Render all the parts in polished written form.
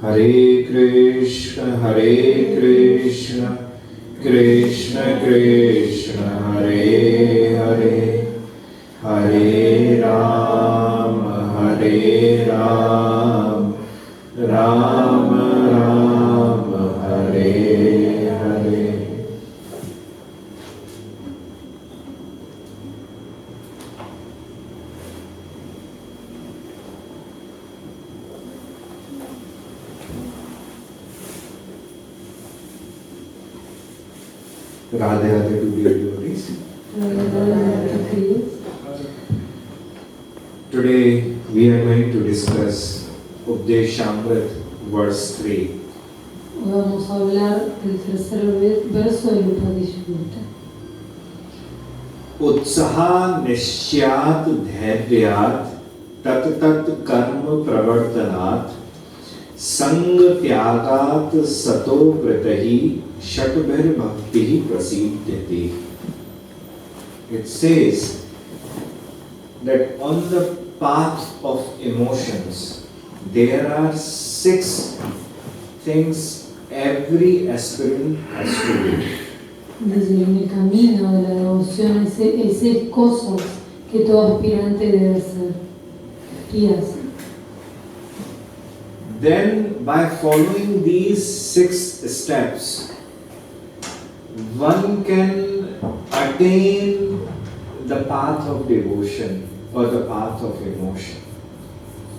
Hare Krishna, Krishna Krishna, Hare Hare, Hare Rama, Rama Rama, Hare Hare. Radhe Radhe to dear devotees. Today we are going to discuss Upadeshamrit verse 3. Vamos a hablar del tercer verso del Upadeshamrit. Utsaha nishyat dhairyat tat tat karma pravartanat sang tyagat sato vratahi shatbhir bhakti prasiddhati. It says that on the path of emotions there are 6 things every aspirant has to do. Desde en el camino de la devoción hay 6 cosas que todo aspirante debe hacer y hace. Then by following these 6 steps, one can attain the path of devotion or the path of emotion.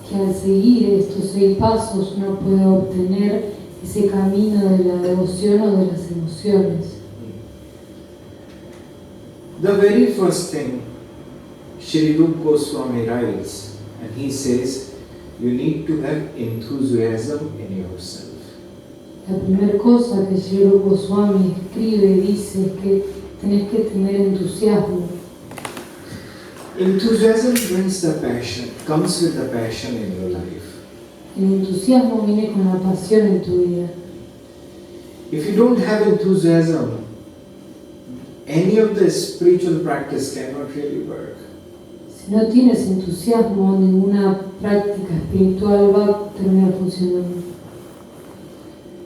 Que al seguir estos 6 pasos uno puede obtener ese camino de la devoción o de las emociones. The very first thing Shri Roop Goswami writes, and he says, you need to have enthusiasm in yourself. La primera cosa que Julio Goswami escribe y dice es que tenés que tener entusiasmo. Enthusiasm brings the passion, comes with the passion in your life. El entusiasmo viene con la pasión en tu vida. If you don't have enthusiasm, any of the spiritual practice cannot really work. Si no tienes entusiasmo, ninguna práctica espiritual va a terminar funcionando.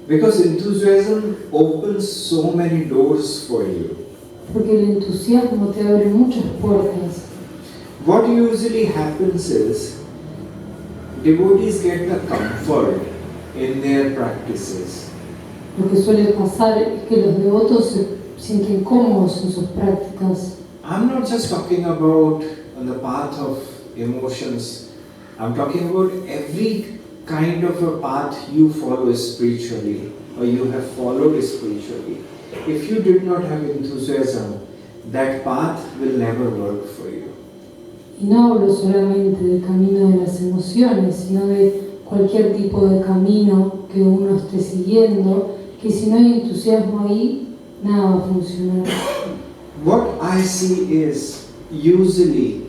Because enthusiasm opens so many doors for you. Porque el entusiasmo te abre muchas puertas. What usually happens is, devotees get the comfort in their practices. Lo que suele pasar es que los devotos se sienten cómodos en sus prácticas. I'm not just talking about on the path of emotions. I'm talking about every kind of a path you follow spiritually or you have followed spiritually. If you did not have enthusiasm, that path will never work for you. Y no hablo solamente del camino de las emociones, sino de cualquier tipo de camino que uno esté siguiendo, que si no hay entusiasmo ahí, nada va a funcionar. What I see is usually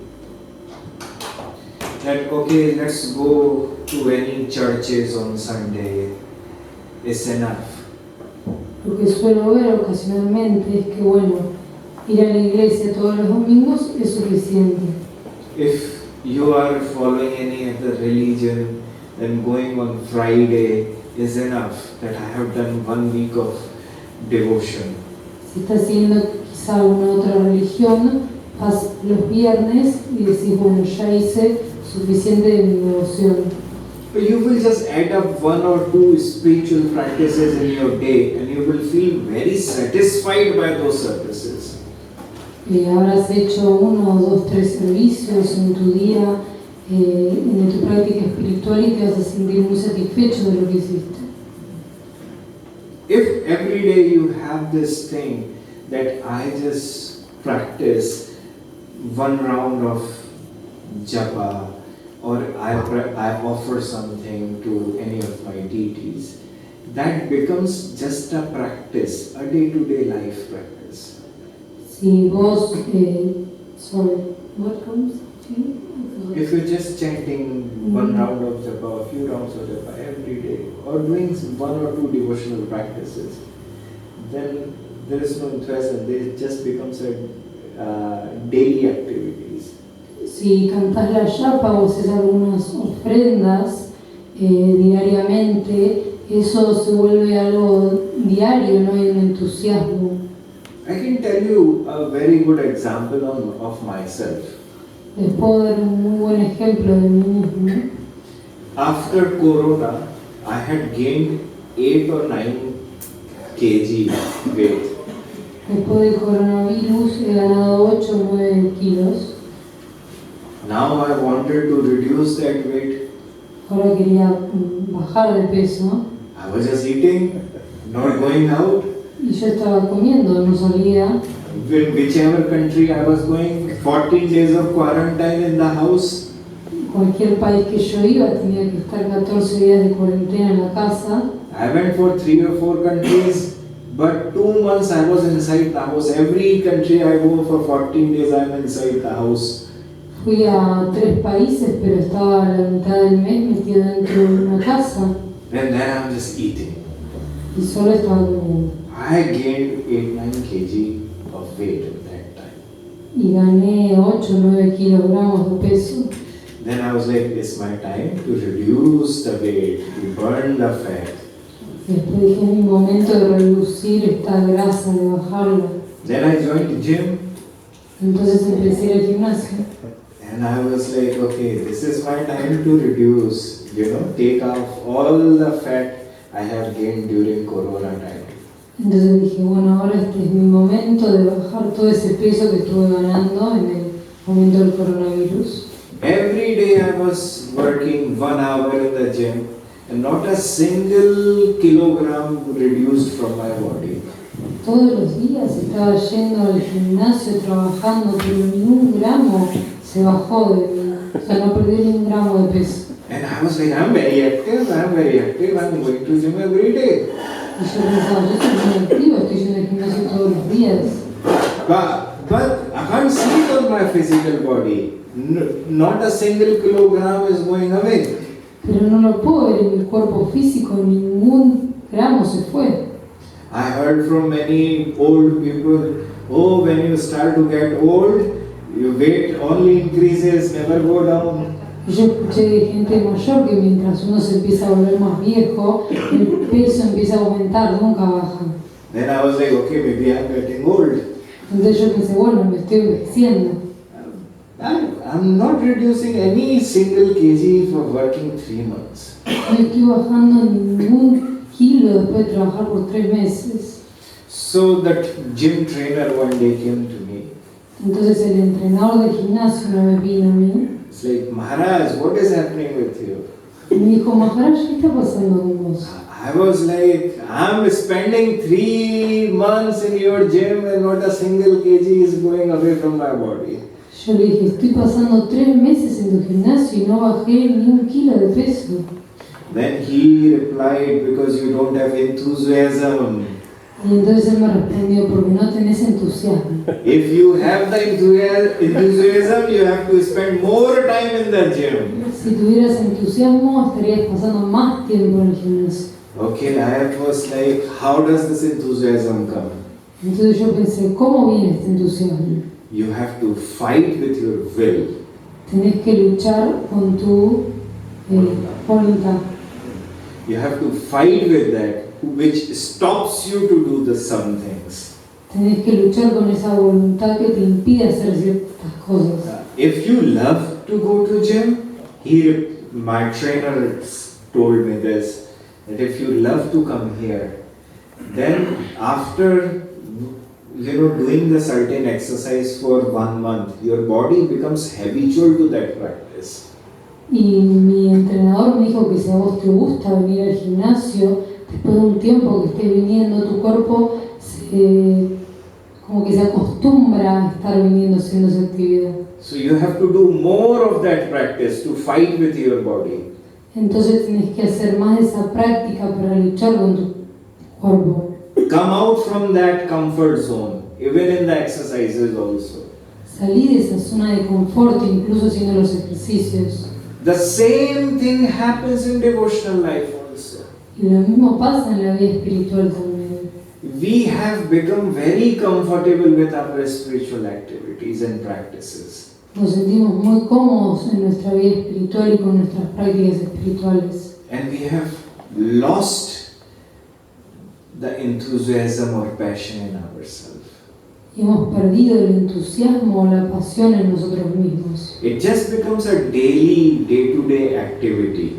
that, okay, let's go to any churches on Sunday, is enough. Lo que suelo ver ocasionalmente es que, bueno, ir a la iglesia todos los domingos es suficiente. If you are following any other religion, then going on Friday is enough, that I have done 1 week of devotion. Si estás siguiendo quizá alguna otra religión, vas los viernes y decís, bueno, ya hice suficiente de mi devoción. But you will just add up 1 or 2 spiritual practices in your day and you will feel very satisfied by those services. Habrás hecho 1, 2, 3 servicios en tu día, en tu práctica espiritual y te vas a sentir muy satisfecho de lo que hiciste. If every day you have this thing that I just practice 1 round of japa or I offer something to any of my deities, that becomes just a practice, a day-to-day life practice. Si vos, sorry, what comes to you? If you're just chanting 1 round of japa, a few rounds of japa every day, or doing 1 or 2 devotional practices, then there is no enthusiasm. It just becomes a daily activities. Si cantás la yapa o haces algunas ofrendas diariamente, eso se vuelve algo diario, no hay un entusiasmo. I can tell you a very good example of myself. Les puedo dar un muy buen ejemplo de mí mismo. After Corona, I had gained 8 or 9 kg weight. Después del coronavirus he ganado 8 o 9 kilos. Now I wanted to reduce that weight. Ahora quería bajar de peso. I was just eating, not going out. Y yo estaba comiendo, no salía. In whichever country I was going, 14 days of quarantine in the house. Cualquier país que yo iba tenía que estar 14 días de cuarentena en la casa. I went for 3 or 4 countries, but 2 months I was inside the house. Every country I go for 14 days I am inside the house. Fui a 3 países, pero estaba a la mitad del mes metido dentro de una casa. And then I'm just eating. Y solo estaba comiendo. I gained 8-9 kg of weight at that time. Y gané 8 o 9 kilogramos de peso. Then I was like, it's my time to reduce the weight, to burn the fat. Después dije, es mi momento de reducir esta grasa, de bajarla. Then I joined the gym. Entonces empecé a ir al gimnasio. And I was like, okay, this is my time to reduce, take off all the fat I have gained during Corona time. Entonces dije, bueno, ahora este es mi momento de bajar todo ese peso que estuve ganando en el momento del coronavirus. Every day I was working 1 hour in the gym and not a single kilogram reduced from my body. Todos los días estaba yendo al gimnasio, trabajando, pero ni un gramo se bajó de mí. O sea, no perdí ni un gramo de peso. And I was like, I'm very active, I'm going to gym every day. Y yo pensaba, yo soy muy activo, estoy yendo al gimnasio todos los días. But I can't see it on my physical body. Not a single kilogram is going away. Pero no lo puedo ver en mi cuerpo físico, ningún gramo se fue. I heard from many old people, oh, when you start to get old, your weight only increases, never go down. Yo escuché de gente mayor que mientras uno se empieza a volver más viejo, el peso empieza a aumentar, nunca baja. Then I was like, okay, maybe I'm getting old. Entonces yo pensé, bueno, me estoy envejeciendo. I'm not reducing any single kg for working 3 months. No estoy bajando ningún kilo después de trabajar por 3 meses. So that gym trainer one day came to me. Entonces el entrenador del gimnasio una vez vino a mí. It's like, Maharaj, what is happening with you? Y me dijo, Maharaj, ¿qué está pasando con vos? I was like, I'm spending 3 months in your gym and not a single kg is going away from my body. Yo le dije, estoy pasando 3 meses en tu gimnasio y no bajé ni un kilo de peso. Then he replied, because you don't have enthusiasm. Y entonces él me respondió, porque no tenés entusiasmo. If you have the enthusiasm, you have to spend more time in the gym. Si tuvieras entusiasmo, estarías pasando más tiempo en el gimnasio. Okay, I was like, how does this enthusiasm come? Entonces yo pensé, ¿cómo viene este entusiasmo? You have to fight with your will. Tenés que luchar con tu voluntad. You have to fight with that, which stops you to do some things. Tenés que luchar con esa voluntad que te impide hacer ciertas cosas. If you love to go to gym, my trainer told me this, that if you love to come here, then after doing the certain exercise for 1 month, your body becomes habitual to that practice. Y mi entrenador me dijo que si a vos te gusta venir al gimnasio, después de un tiempo que estés viniendo, tu cuerpo como que se acostumbra a estar viniendo haciendo esa actividad. So you have to do more of that practice to fight with your body. Entonces tenés que hacer más de esa práctica para luchar con tu cuerpo. Come out from that comfort zone, even in the exercises also. Salí de esa zona de confort, incluso haciendo los ejercicios. The same thing happens in devotional life also. Y lo mismo pasa en la vida espiritual también. We have become very comfortable with our spiritual activities and practices. Nos sentimos muy cómodos en nuestra vida espiritual y con nuestras prácticas espirituales. and we have lost the enthusiasm or passion in ourselves. Y hemos perdido el entusiasmo o la pasión en nosotros mismos. It just becomes a daily, day-to-day activity.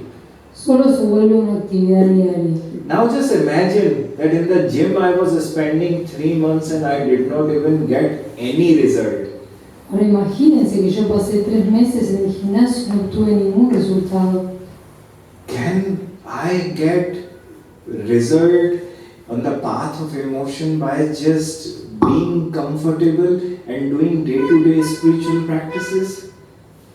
Solo se vuelve una actividad diaria. Now just imagine that in the gym I was spending 3 months and I did not even get any result. Ahora imagínense que yo pasé 3 meses en el gimnasio y no obtuve ningún resultado. Can I get result on the path of emotion by just being comfortable and doing day-to-day spiritual practices?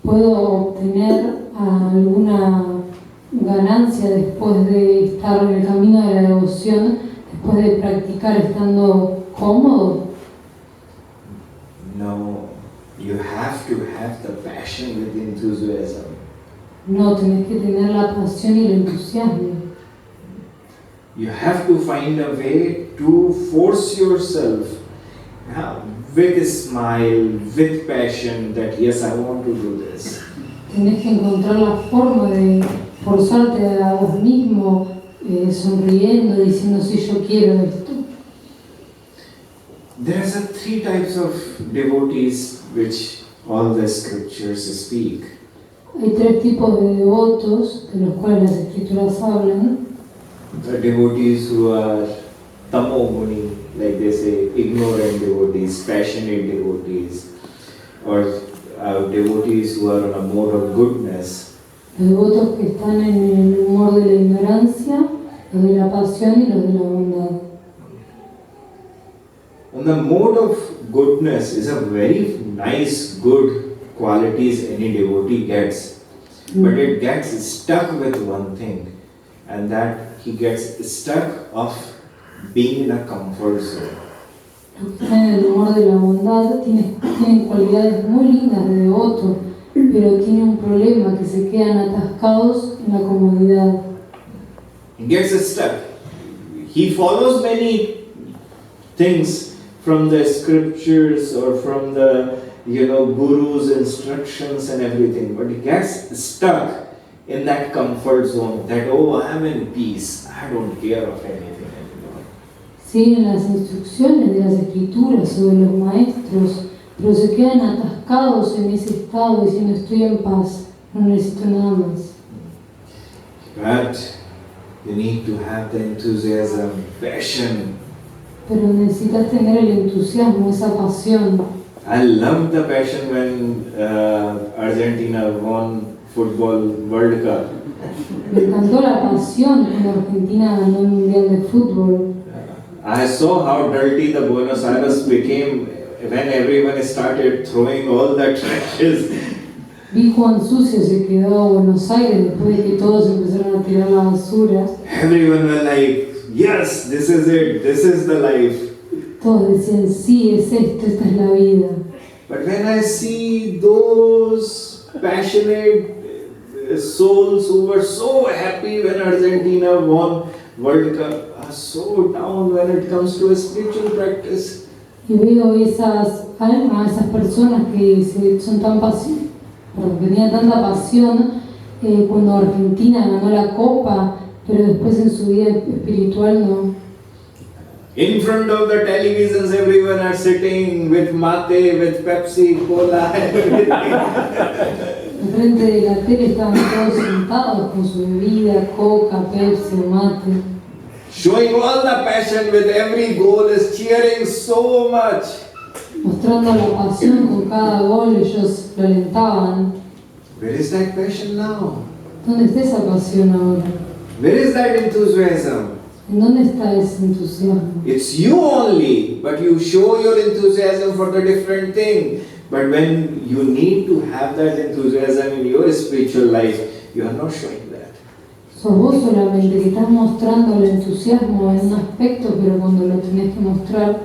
¿Puedo obtener alguna ganancia después de estar en el camino de la devoción, después de practicar estando cómodo? No, you have to have the passion with enthusiasm. No, tenés que tener la pasión y el entusiasmo. You have to find a way to force yourself with a smile, with passion that yes, I want to do this. Tenés que encontrar la forma de forzarte a vos mismo, sonriendo, diciendo si yo quiero esto. There's 3 types of devotees which all the scriptures speak. Hay 3 tipos de devotos de los cuales las escrituras hablan. The devotees who are tamoguni, like they say, ignorant devotees, passionate devotees, or devotees who are on a mode of goodness. Los devotos que están en el humor de la ignorancia, los de la pasión y los de la bondad. And the mode of goodness is a very nice, good qualities any devotee gets, but it gets stuck with one thing, and that he gets stuck of being in a comfort zone. Los que están en el humor de la bondad tienen cualidades muy lindas de devoto, pero tienen un problema que se quedan atascados en la comodidad. He gets stuck. He follows many things from the scriptures or from the guru's instructions and everything, but he gets stuck in that comfort zone that, oh, I am in peace, I don't care of anything anymore. Siguen las instrucciones de las escrituras o de los maestros, pero se quedan atascados en ese estado diciendo estoy en paz, no necesito nada más. But you need to have the enthusiasm, passion. Pero necesitas tener el entusiasmo, esa pasión. I loved the passion when Argentina won football World Cup. Me encantó la pasión cuando Argentina ganó el Mundial de Fútbol. I saw how dirty the Buenos Aires became when everyone started throwing all the trashes. Vi cuán sucio se quedó Buenos Aires después de que todos empezaron a tirar la basura. Everyone was like, yes, this is it, this is the life. Todos decían, sí, es esto, esta es la vida. But when I see those passionate souls who were so happy when Argentina won World Cup are so down when it comes to a spiritual practice. Y veo esas almas, esas personas que son tan que tenían tanta pasión cuando Argentina ganó la Copa, pero después en su vida espiritual no. In front of the televisions, everyone are sitting with mate, with Pepsi, Cola, everything. Enfrente de la tele estaban todos sentados con su bebida, coca, Pepsi, mate. Showing all the passion with every goal, is cheering so much. Mostrando la pasión con cada gol, ellos lo alentaban. Where is that passion now? ¿Dónde está esa pasión ahora? Where is that enthusiasm? ¿En dónde está ese entusiasmo? It's you only, but you show your enthusiasm for the different thing. But when you need to have that enthusiasm in your spiritual life, you are not showing that. Sos vos solamente que estás mostrando el entusiasmo en un aspecto, pero cuando lo tenés que mostrar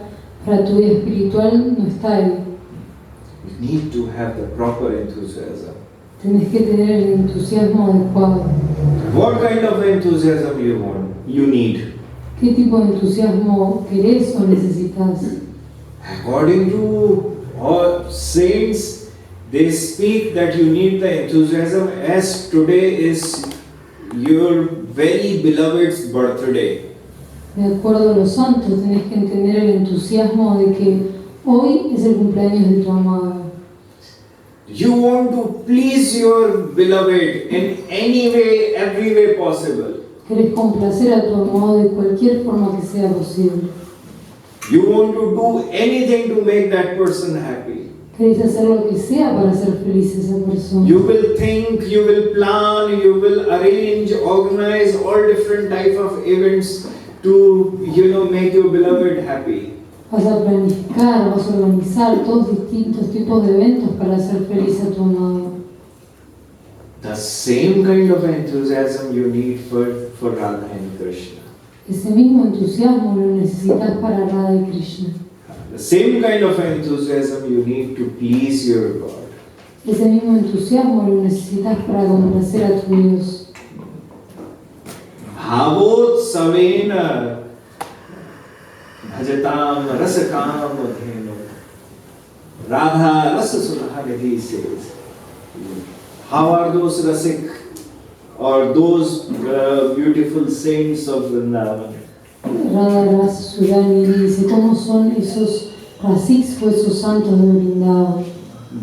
para tu vida espiritual no está ahí. You need to have the proper enthusiasm. Tenés que tener el entusiasmo adecuado. What kind of enthusiasm you need? ¿Qué tipo de entusiasmo querés o necesitas? According to all saints, they speak that you need the enthusiasm as today is your very beloved's birthday. De acuerdo a los santos, tenés que entender el entusiasmo de que hoy es el cumpleaños de tu amada. You want to please your beloved in any way, every way possible. Querés complacer a tu amado de cualquier forma que sea posible. You want to do anything to make that person happy. Querés hacer lo que sea para hacer feliz a esa persona. You will think, you will plan, you will arrange, organize all different type of events to, make your beloved happy. Vas a planificar, vas a organizar todos distintos tipos de eventos para hacer feliz a tu amado. The same kind of enthusiasm you need for Radha and Krishna. Ese mismo entusiasmo lo necesitas para Radha y Krishna. The same kind of enthusiasm you need to please your God. Ese mismo entusiasmo lo necesitas para complacer a tu Dios. Bhavotsaveena bhajatam rasakam adhenu. Radha Rasasulahanidhi says, how are those rasik or those beautiful saints of Vrindavan? Radha Rasasudani dice, ¿cómo son esos rasiks o esos santos de Vrindavan?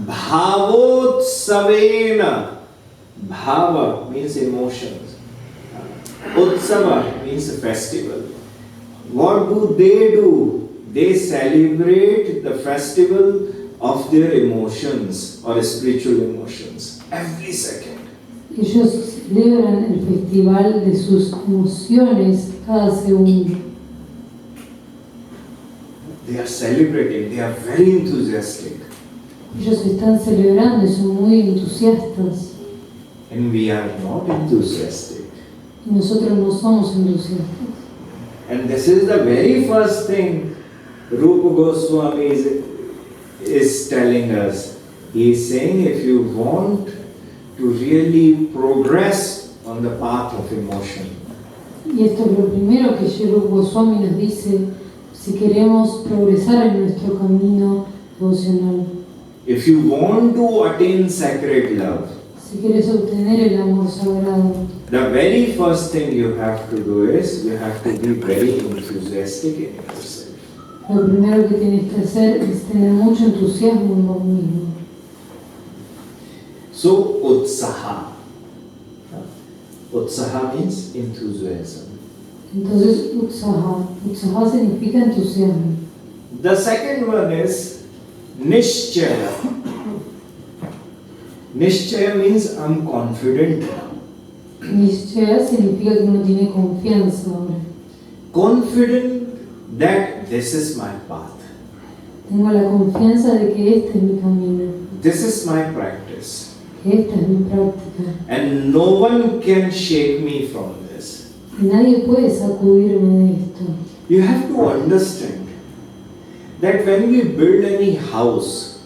Bhavotsavena. Bhava means emotions. Utsava means a festival. What do? They celebrate the festival of their emotions or spiritual emotions every second. Ellos celebran el festival de sus emociones cada segundo. They are celebrating, they are very enthusiastic. Ellos están celebrando y son muy entusiastas. And we are not enthusiastic. Y nosotros no somos entusiastas. And this is the very first thing Roop Goswami is telling us. He is saying if you want to really progress on the path of emotion, Y esto es lo primero que Roop Goswami nos dice si queremos progresar en nuestro camino devocional. if you want to attain sacred love, Si quieres obtener el amor sagrado, the very first thing you have to do is you have to be very enthusiastic in yourself. lo primero que tienes que hacer es tener mucho entusiasmo en vos mismo. So, utsaha. Utsaha means enthusiasm. Entonces, utsaha significa entusiasmo. The second one is nishchaya. Nishchaya means I'm confident now. Nishchaya significa que uno tiene confianza ahora. Confident that this is my path. Tengo la confianza de que este es mi camino, This is my practice. que esta es mi práctica. And no one can shake me from this. Y nadie puede sacudirme de esto. You have to understand that when we build any house,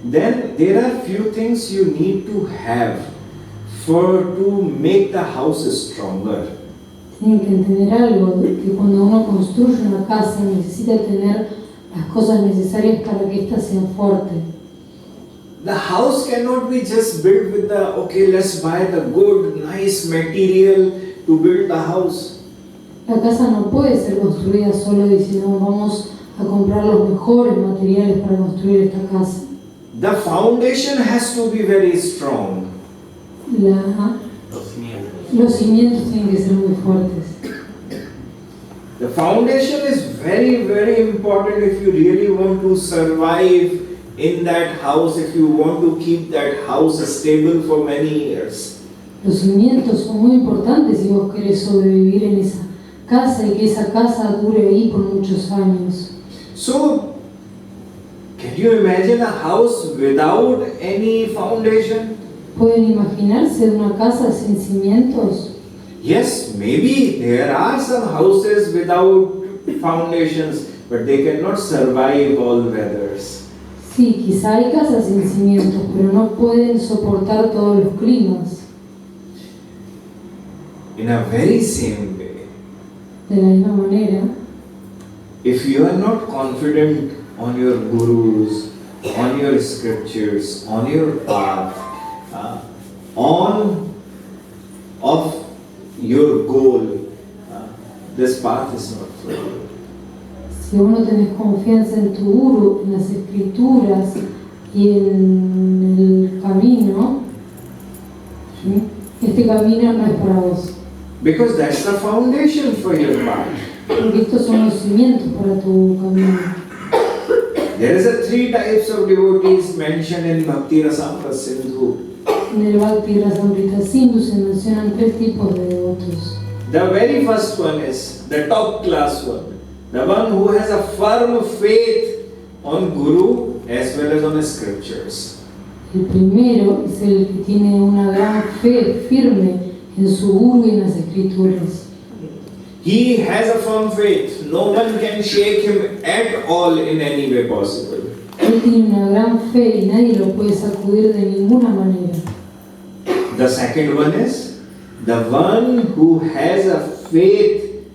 then there are few things you need to have to make the house stronger. Tienen que entender algo, que cuando uno construye una casa necesita tener las cosas necesarias para que ésta sea fuerte. The house cannot be just built with let's buy the good, nice material to build the house. La casa no puede ser construida solo diciendo vamos a comprar los mejores materiales para construir esta casa. The foundation has to be very strong. Los cimientos tienen que ser muy fuertes. The foundation is very, very important if you really want to survive in that house, if you want to keep that house stable for many years. Los cimientos son muy importantes si vos querés sobrevivir en esa casa y que esa casa dure ahí por muchos años. So, can you imagine a house without any foundation? ¿Pueden imaginarse una casa sin cimientos? Yes, maybe there are some houses without foundations, but they cannot survive all weathers. Sí, quizá hay casas sin cimientos, pero no pueden soportar todos los climas. In a very same way, De la misma manera, if you are not confident on your gurus, on your scriptures, on your path, on your goal, this path is not for you. Si vos no tenés confianza en tu guru, en las escrituras y en el camino, ¿sí? Este camino no es para vos. Because that's the foundation for your path. Porque estos son los cimientos para tu camino. There is a 3 types of devotees mentioned in Bhakti Rasamrita Sindhu. En el Bhakti Rasamrita Sindhu se mencionan 3 tipos de devotos. The very first one is the top class one. The one who has a firm faith on Guru as well as on the scriptures. El primero es el que tiene una gran fe firme en su guru y en las escrituras. He has a firm faith. No one can shake him at all in any way possible. Él tiene una gran fe y nadie lo puede sacudir de ninguna manera. The second one is the one who has a faith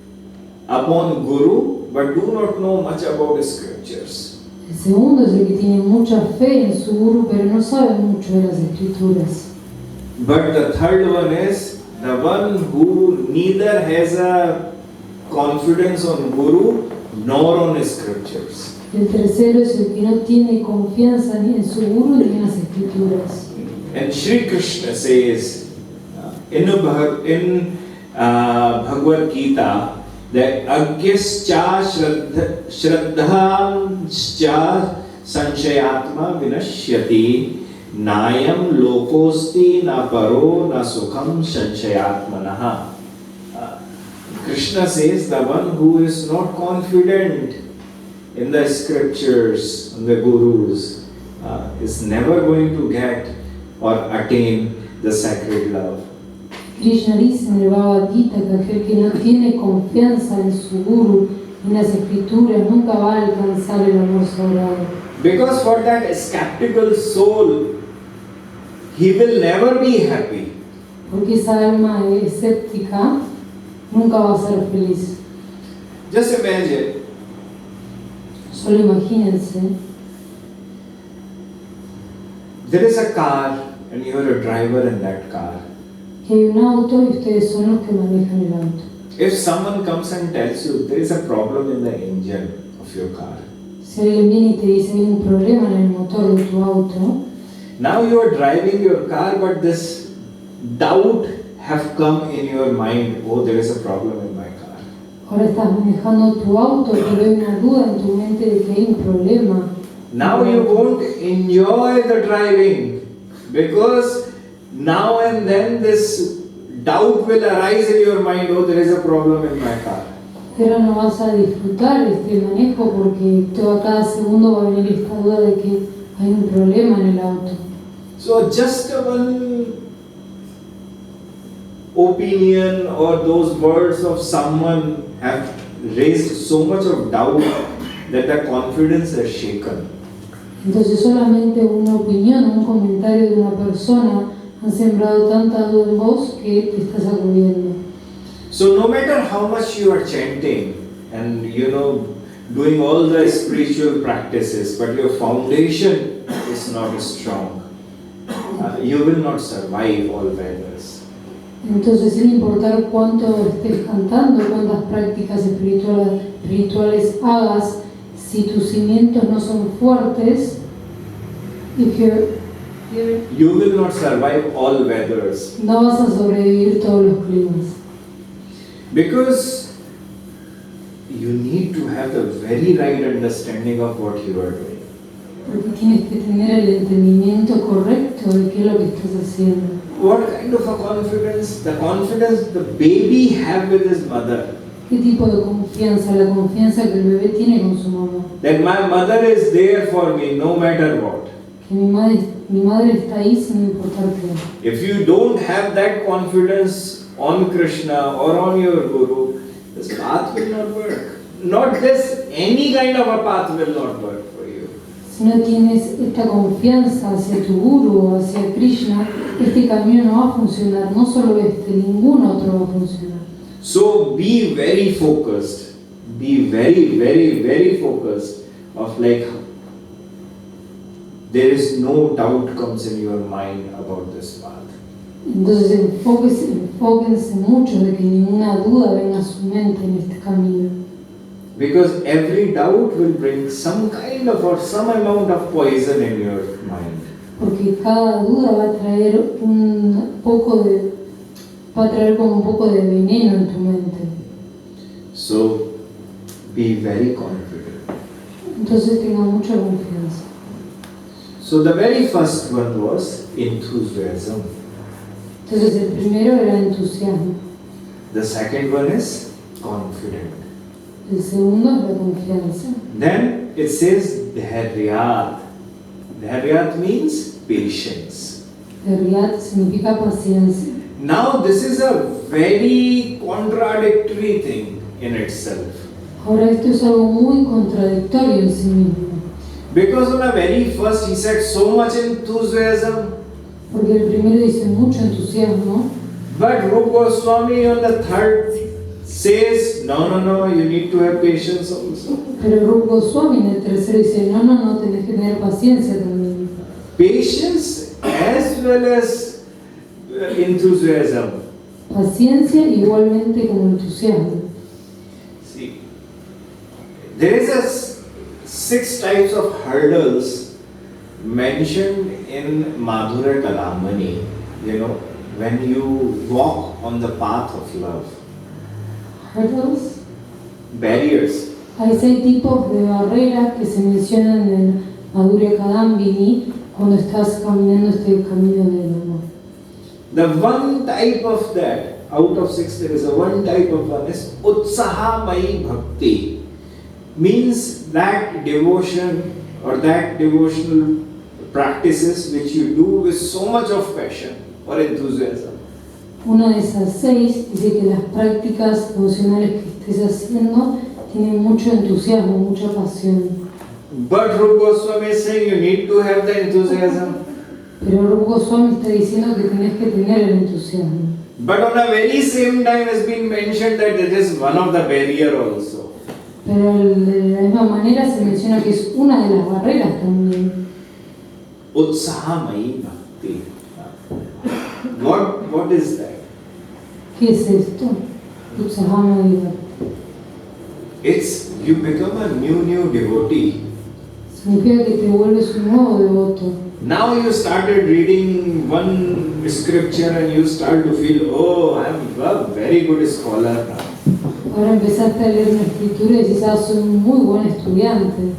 upon Guru but do not know much about the scriptures. El segundo es el que tiene mucha fe en su guru pero no sabe mucho de las escrituras. But the third one is the one who neither has a confidence on Guru nor on scriptures. El tercero es el que no tiene confianza ni en su guru ni en las escrituras. And Sri Krishna says in Bhagavad Gita that agyascha shraddhanscha sanshayatma vinashyati nayam lokosti na paro na sukham sanshayatmanaha. Krishna says the one who is not confident in the scriptures, in the gurus, is never going to get or attain the sacred love. Krishna dice en el Bhagavad Gita que aquel que no tiene confianza en su guru y en las escrituras nunca va a alcanzar el amor sagrado. Because for that skeptical soul, he will never be happy. Porque esa alma escéptica nunca va a ser feliz. Just imagine, Solo imagínense, there is a car and you are a driver in that car. que hay un auto y ustedes son los que manejan el auto. If someone comes and tells you there is a problem in the engine of your car, Si alguien viene y te dice hay un problema en el motor de tu auto, now you are driving your car but this doubt have come in your mind, oh there is a problem in my car. ahora estás manejando tu auto pero hay una duda en tu mente de que hay un problema. Now you won't enjoy the driving because now and then this doubt will arise in your mind, oh there is a problem in my car. Pero no vas a disfrutar este manejo porque a cada segundo va a venir esta duda de que hay un problema en el auto. So just one opinion or those words of someone have raised so much of doubt that the confidence is shaken. Entonces solamente una opinión, un comentario de una persona han sembrado tanta duda en vos que te está sacudiendo. So no matter how much you are chanting and doing all the spiritual practices, but your foundation is not strong, you will not survive all weathers. Entonces, sin importar cuánto estés cantando, cuántas prácticas espirituales hagas, si tus cimientos no son fuertes, you will not survive all weathers. no vas a sobrevivir todos los climas. Because you need to have the very right understanding of what you are doing. Porque tienes que tener el entendimiento correcto de qué es lo que estás haciendo. What kind of a confidence? The confidence the baby have with his mother. ¿Qué tipo de confianza? La confianza que el bebé tiene con su mamá. That my mother is there for me no matter what. Que mi madre está ahí sin importar qué. If you don't have that confidence on Krishna or on your Guru, this path will not work. Not this, any kind of a path will not work for you. Si no tienes esta confianza hacia tu Guru o hacia Krishna, este camino no va a funcionar, no solo este, ningún otro va a funcionar. So be very focused. Be very, very, very focused of like there is no doubt comes in your mind about this path. Entonces enfóquense mucho de que ninguna duda venga a su mente en este camino. Because every doubt will bring some kind of or some amount of poison in your mind. Porque cada duda va a traer como un poco de veneno en tu mente. So be very confident. Entonces tenga mucha confianza. So the very first one was enthusiasm. Entonces el primero era entusiasmo. The second one is confident. El segundo es la confianza. Then it says dharyat. Dharyat means patience. Dharyat significa paciencia. Now this is a very contradictory thing in itself. Ahora esto es algo muy contradictorio en sí mismo. Because on the very first he said so much enthusiasm. Porque el primero dice mucho entusiasmo. But Roop Goswami on the third says, no, you need to have patience also. Pero Roop Goswami en el tercero dice, no, tenés que tener paciencia también. Patience as well as enthusiasm. Paciencia igualmente como entusiasmo. See, there is a 6 types of hurdles mentioned in Madhura Kalamani, when you walk on the path of love. Hurdles. Barriers. Hay 6 tipos de barreras que se mencionan en Madhura Kalamani cuando estás caminando este camino del amor. The one type of that, out of 6 there is a one type of one is Utsahamai Bhakti. Means that devotion or that devotional practices which you do with so much of passion or enthusiasm. Una de esas 6 dice que las prácticas devocionales que estés haciendo tienen mucho entusiasmo, mucha pasión. But Roop Goswami is saying you need to have the enthusiasm. Pero Roop Goswami está diciendo que tenés que tener el entusiasmo. But on the very same time has been mentioned that it is one of the barrier also. Pero de la misma manera se menciona que es una de las barreras también. Utsahamai Bhakti. What is that? ¿Qué es esto? Utsahamai. It's you become a new devotee. Significa que te vuelves un nuevo devoto. Now you started reading one scripture and you start to feel, oh, I am a very good scholar now. Ahora empezaste a leer una escritura y dices, soy un muy buen estudiante.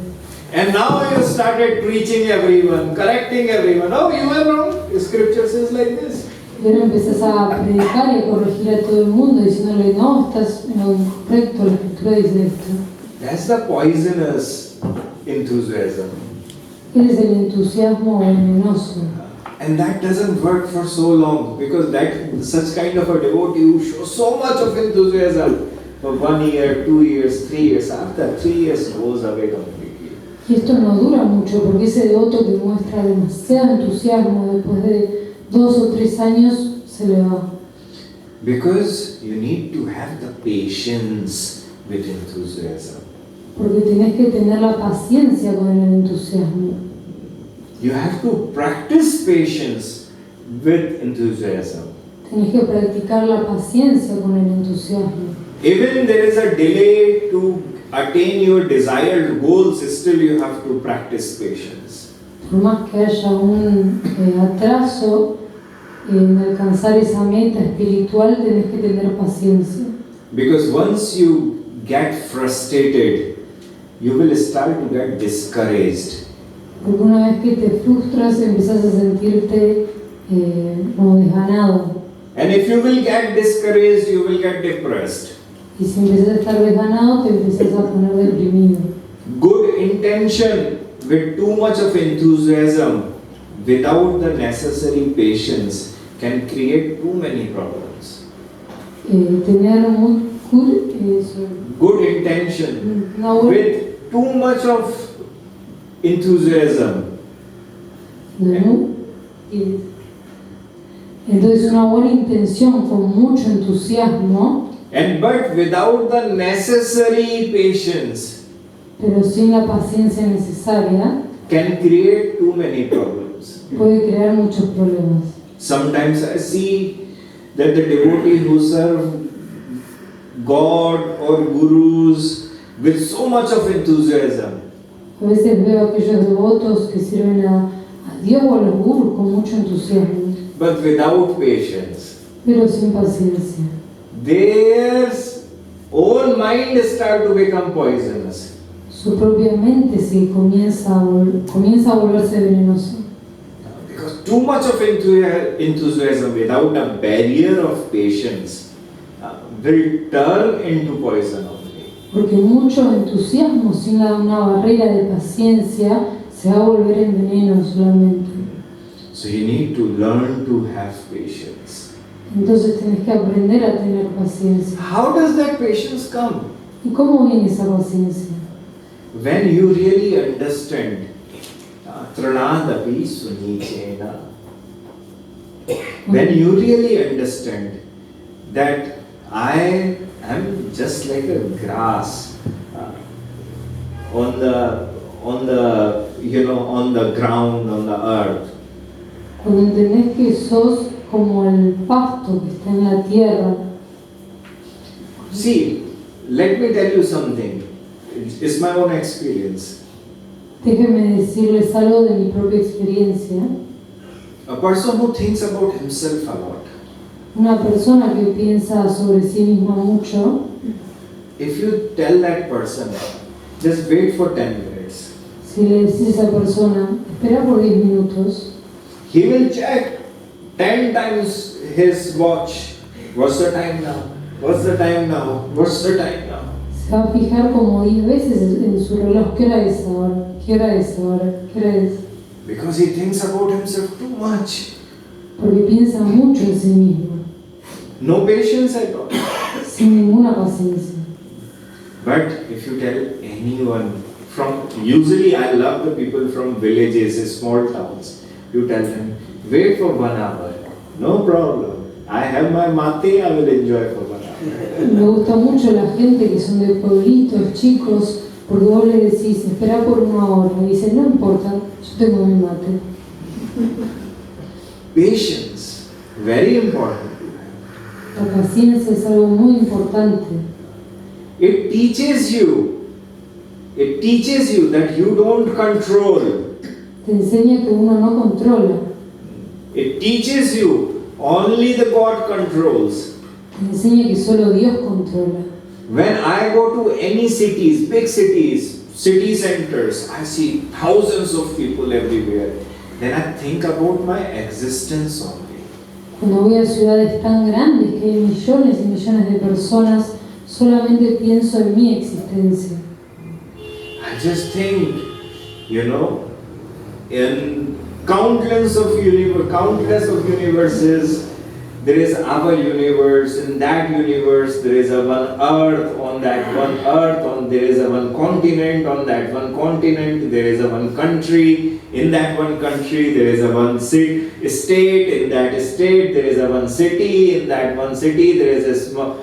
And now you started preaching everyone, correcting everyone. Oh, you are wrong. Scripture says like this. Y ahora empezás a predicar y a corregir a todo el mundo diciéndole, no, estás en lo incorrecto, la escritura dice esto. That's the poisonous enthusiasm. Eres el entusiasmo venenoso. And that doesn't work for so long because such kind of a devotee who shows so much of enthusiasm for 1 year, 2 years, 3 years, after 3 years goes away completely. Y esto no dura mucho porque ese devoto que muestra demasiado entusiasmo después de 2 o 3 años se le va. Because you need to have the patience with enthusiasm. Porque tenés que tener la paciencia con el entusiasmo. You have to practice patience with enthusiasm. Tenés que practicar la paciencia con el entusiasmo. Even there is a delay to attain your desired goals, still you have to practice patience. Por más que haya un atraso en alcanzar esa meta espiritual, tenés que tener paciencia. Because once you get frustrated, you will start to get discouraged. Porque una vez que te frustras, empezás a sentirte como desganado. And if you will get discouraged, you will get depressed. Y si empiezas a estar desganado, te empiezas a poner deprimido. Good intention with too much of enthusiasm without the necessary patience can create too many problems. Tener muy good intention no, with too much of enthusiasm. No. Entonces una buena intención con mucho entusiasmo, But without the necessary patience, pero sin la paciencia necesaria, can create too many problems. puede crear muchos problemas. Sometimes I see that the devotee who serve God or gurus with so much of enthusiasm, A veces veo a aquellos devotos que sirven a Dios o a los gurus con mucho entusiasmo, but without patience. pero sin paciencia. Their own mind start to become poisonous. Su propia mente se comienza a volverse venenosa. Because too much of enthusiasm without a barrier of patience will turn into poison only. Porque mucho entusiasmo sin una barrera de paciencia se va a volver en veneno solamente. So you need to learn to have patience. Entonces tenés que aprender a tener paciencia. How does that patience come? ¿Y cómo viene esa paciencia? When you really understand Tranadapi Sunichena. When you really understand that I am just like a grass on the ground, on the earth. Cuando entendés que sos como el pasto que está en la tierra. See, let me tell you something. It's my own experience. Déjenme decirles algo de mi propia experiencia. A person who thinks about himself a lot. Una persona que piensa sobre sí misma mucho. If you tell that person, just wait for 10 minutes. Si le decís a esa persona, espera por 10 minutos. He will check 10 times his watch. What's the time now? What's the time now? What's the time now? Se va a fijar como 10 veces en su reloj. ¿Qué hora es ahora? ¿Qué hora es ahora? ¿Qué hora es? Because he thinks about himself too much. Porque piensa mucho en sí mismo. No patience at all. Sin ninguna paciencia. But if you tell anyone usually I love the people from villages, small towns. You tell them, wait for 1 hour. No problem. I have my mate, I will enjoy for 1 hour. Me gusta mucho la gente que son de pueblitos chicos, porque vos le decís, espera por 1 hora. Y dicen, no importa, yo tengo mi mate. Patience, very important. La paciencia es algo muy importante. It teaches you that you don't control. Te enseña que uno no controla. It teaches you only the God controls. Te enseña que solo Dios controla. When I go to any cities, big cities, city centers, I see thousands of people everywhere. Then I think about my existence only. Cuando voy a ciudades tan grandes que hay millones y millones de personas, solamente pienso en mi existencia. I just think, in countless of universes, there is our universe. In that universe, there is a one earth. On that one earth, there is a one continent. On that one continent, there is a one country. In that one country, there is a one state. In that state, there is a one city. In that one city, there is a small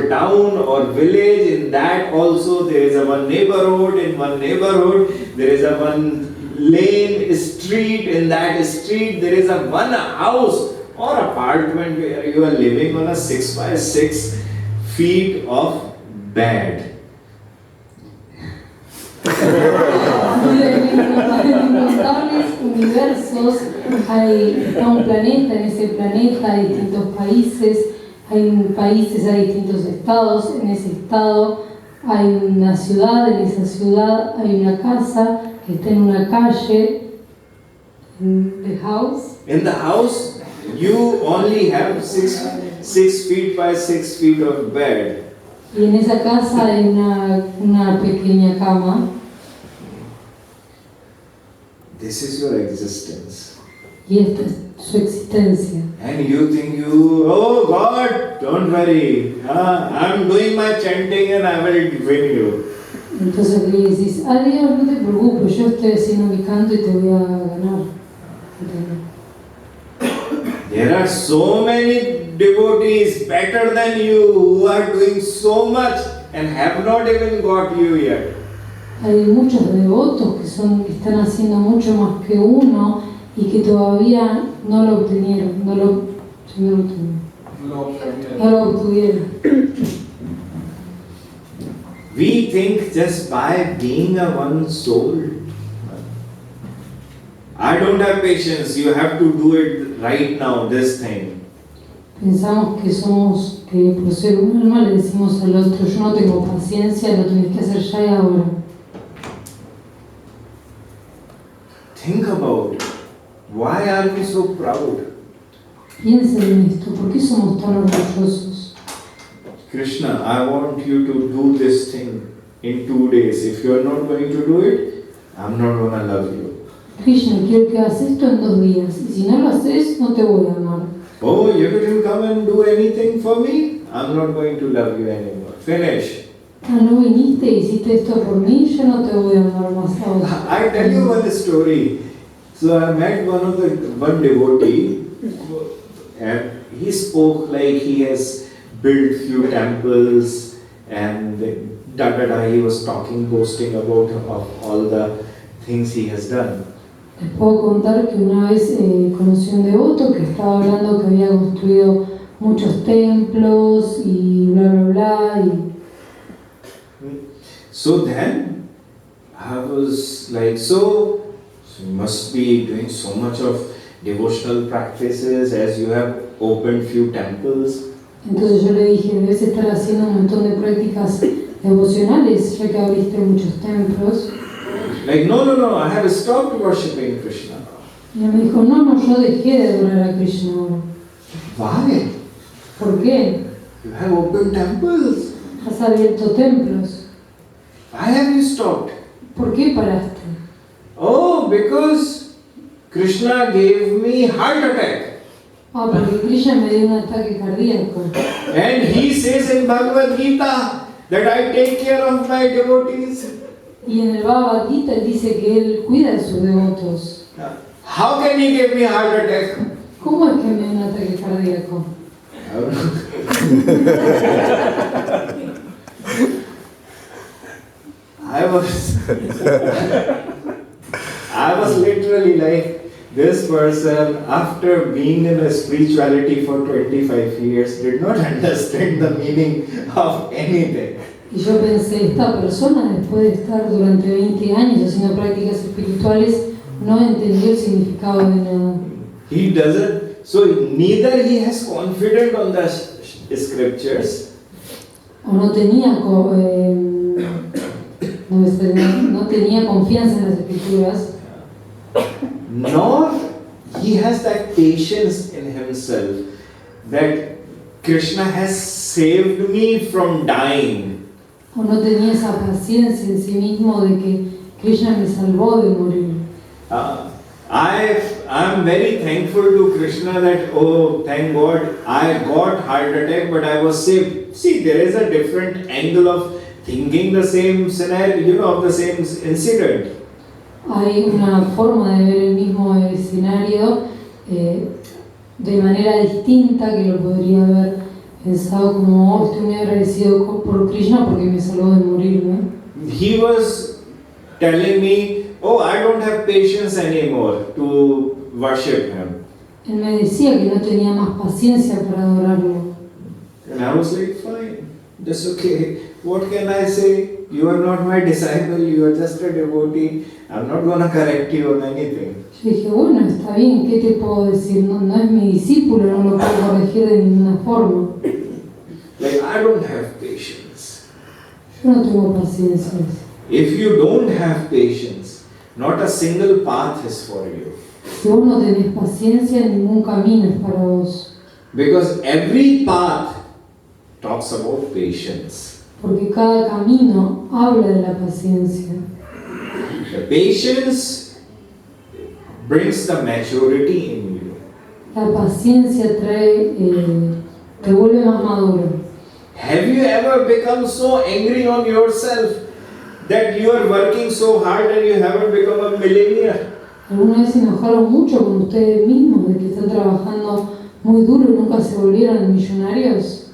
town or village. In that also, there is a one neighborhood. In one neighborhood, there is a one lane, street. In that street, there is a one house or apartment where you are living on a 6 by 6 feet of bed. En incontables universos está un planeta, en ese planeta hay distintos países, hay países, hay distintos estados, en ese estado hay una ciudad, en esa ciudad hay una casa que está en una calle, the house. In the house, you only have 6 feet by 6 feet of bed. Y en esa casa hay una pequeña cama. This is your existence. Y esta es su existencia. And you think oh God, don't worry. I'm doing my chanting and I will win you. Entonces le dices, Dios, no te preocupes, yo estoy haciendo mi canto y te voy a ganar. There are so many devotees better than you who are doing so much and have not even got you yet. Hay muchos devotos que están haciendo mucho más que uno y que todavía no lo obtuvieron. We think just by being a one soul, I don't have patience, you have to do it right now, this thing. Pensamos que por ser un alma le decimos al otro, yo no tengo paciencia, lo tenés que hacer ya y ahora. Think about it. Why are we so proud? Piensen en esto, ¿por qué somos tan orgullosos? Krishna, I want you to do this thing in 2 days. If you are not going to do it, I'm not going to love you. Krishna, quiero que hagas esto en 2 días, y si no lo haces, no te voy a amar. Oh, you didn't come and do anything for me? I'm not going to love you anymore. Finish. Ah, no viniste y hiciste esto por mí, yo no te voy a amar más a vos. I tell you one story. So I met one devotee, and he spoke like he has built few temples and he was boasting about of all the things he has done. Les puedo contar que una vez conocí un devoto que estaba hablando que había construido muchos templos y bla bla bla. So then I was like, so you must be doing so much of devotional practices as you have opened few temples. Entonces yo le dije, debes estar haciendo un montón de prácticas devocionales ya que abriste muchos templos. Like, no, I have stopped worshipping Krishna. Y él me dijo, no, yo dejé de adorar a Krishna ahora. Why? ¿Por qué? You have opened temples. Has abierto templos. Why have you stopped? ¿Por qué paraste? Oh, because Krishna gave me heart attack. Ah, porque Krishna me dio un ataque cardíaco. And he says in Bhagavad Gita that I take care of my devotees. Y en el Bhagavad Gita él dice que él cuida de sus devotos. How can he give me heart attack? ¿Cómo es que me dio un ataque cardíaco? I was literally like, this person, after being in a spirituality for 25 years, did not understand the meaning of anything. Y yo pensé, esta persona, después de estar durante 20 años haciendo prácticas espirituales, no entendió el significado de nada. He doesn't, so neither he has confidence on the scriptures. O no tenía, no tenía confianza en las escrituras. Nor he has that patience in himself that Krishna has saved me from dying. O no tenía esa paciencia en sí mismo de que Krishna me salvó de morir. I'm very thankful to Krishna that, oh, thank God, I got heart attack, but I was saved. See, there is a different angle of thinking the same scenario, of the same incident. Hay una forma de ver el mismo escenario de manera distinta que lo podría haber pensado como, oh, estoy muy agradecido por Krishna porque me salvó de morirme. He was telling me, oh, I don't have patience anymore to worship him. Él me decía que no tenía más paciencia para adorarlo. And I was like, fine, that's okay. What can I say? You are not my disciple, you are just a devotee. I'm not going to correct you on anything. Yo dije, bueno, está bien, ¿qué te puedo decir? No es mi discípulo, no lo puedo corregir de ninguna forma. Like, I don't have patience. Yo no tengo paciencia. If you don't have patience, not a single path is for you. Si vos no tenés paciencia, ningún camino es para vos. Because every path talks about patience. Porque cada camino habla de la paciencia. The patience brings the maturity in you. La paciencia te vuelve más maduro. Have you ever become so angry on yourself that you are working so hard and you haven't become a millionaire? ¿Alguna vez se enojaron mucho con ustedes mismos de que están trabajando muy duro y nunca se volvieron millonarios?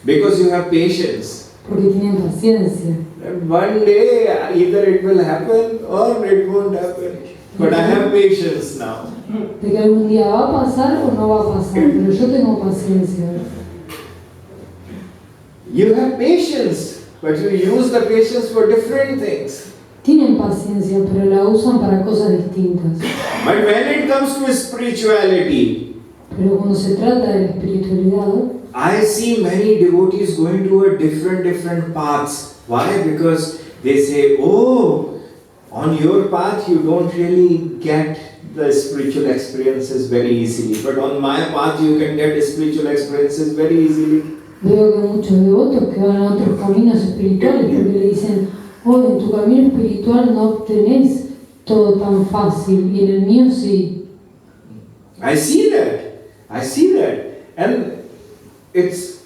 Because you have patience. porque tienen paciencia. And one day either it will happen or it won't happen. But I have patience now. De que algún día va a pasar o no va a pasar, pero yo tengo paciencia. You have patience, but you use the patience for different things. Tienen paciencia, pero la usan para cosas distintas. But when it comes to spirituality, Pero cuando se trata de la espiritualidad, I see many devotees going to a different paths. Why? Because they say, oh, on your path you don't really get the spiritual experiences very easily. But on my path you can get spiritual experiences very easily. veo que muchos devotos que van a otros caminos espirituales porque le dicen, oh, en tu camino espiritual no obtenés todo tan fácil y en el mío sí. I see that. And it's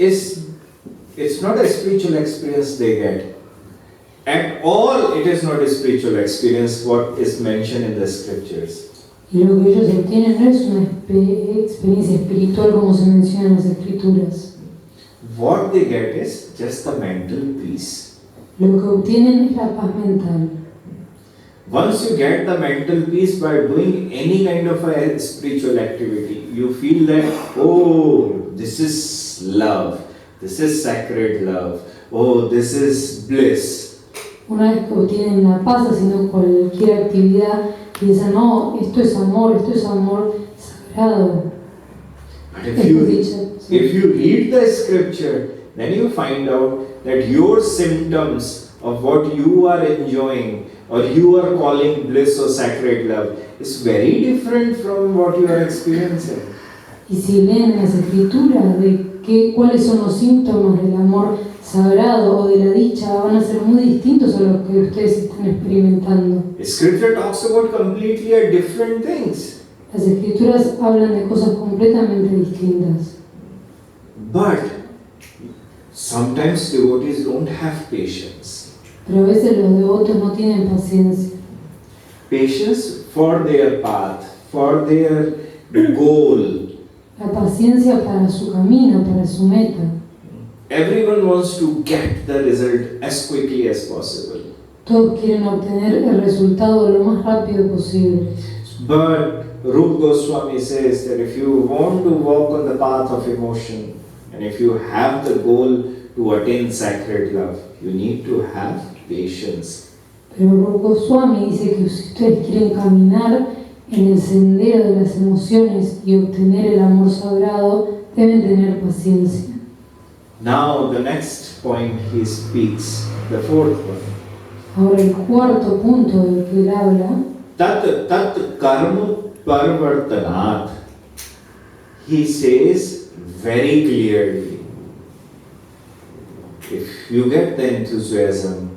not a spiritual experience they get. At all, it is not a spiritual experience what is mentioned in the scriptures. Y lo que ellos obtienen no es una experiencia espiritual como se menciona en las escrituras. What they get is just the mental peace. Lo que obtienen es la paz mental. Once you get the mental peace by doing any kind of a spiritual activity, you feel that, oh, this is love, this is sacred love, oh, this is bliss. Una vez que obtienen la paz haciendo cualquier actividad, piensan, no, esto es amor sagrado. But if you read the scripture, then you find out that your symptoms of what you are enjoying or you are calling bliss or sacred love is very different from what you are experiencing. Y si leen las escrituras de cuáles son los síntomas del amor sagrado o de la dicha, van a ser muy distintos a los que ustedes están experimentando. Scripture talks about completely different things. Las escrituras hablan de cosas completamente distintas. But sometimes devotees don't have patience. Pero a veces los devotos no tienen paciencia. Patience for their path, for their goal. La paciencia para su camino, para su meta. Everyone wants to get the result as quickly as possible. Todos quieren obtener el resultado lo más rápido posible. But Roop Goswami says that if you want to walk on the path of emotion and if you have the goal to attain sacred love, you need to have patience. Pero Roop Goswami dice que si ustedes quieren caminar en el sendero de las emociones y obtener el amor sagrado, deben tener paciencia. Now the next point he speaks, the fourth one. Ahora el cuarto punto del que él habla, Tat karma parvartanat. He says very clearly, if you get the enthusiasm,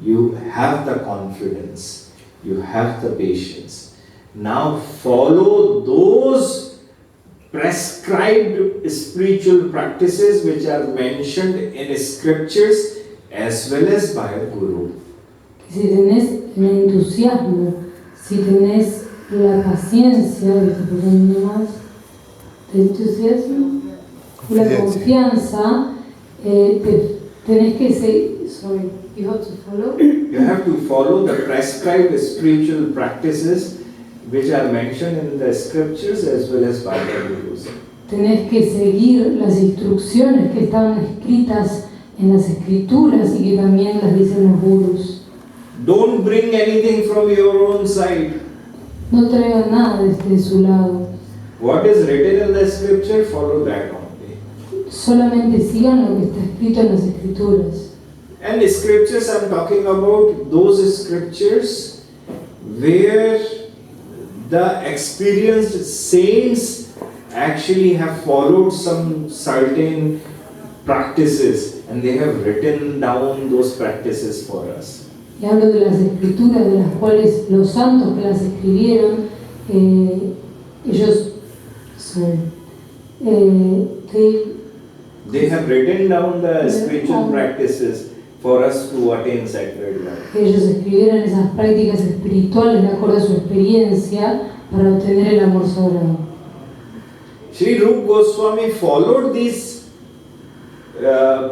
you have the confidence, you have the patience. Now follow those prescribed spiritual practices which are mentioned in scriptures as well as by a guru. que si tenés el entusiasmo, si tenés la paciencia, más, el entusiasmo, la confianza, tenés que seguir, you have to follow. You have to follow the prescribed spiritual practices which are mentioned in the scriptures as well as by the gurus. Tenés que seguir las instrucciones que están escritas en las escrituras y que también las dicen los gurus. Don't bring anything from your own side. No traigan nada desde su lado. What is written in the scripture, follow that only. Solamente sigan lo que está escrito en las escrituras. And the scriptures, I'm talking about those scriptures where the experienced saints actually have followed some certain practices and they have written down those practices for us. Y hablo de las escrituras de las cuales los santos que las escribieron, ellos they have written down the spiritual practices for us to attain sacred love. Ellos escribieron esas prácticas espirituales de acuerdo a su experiencia para obtener el amor sagrado. Shri Roop Goswami followed these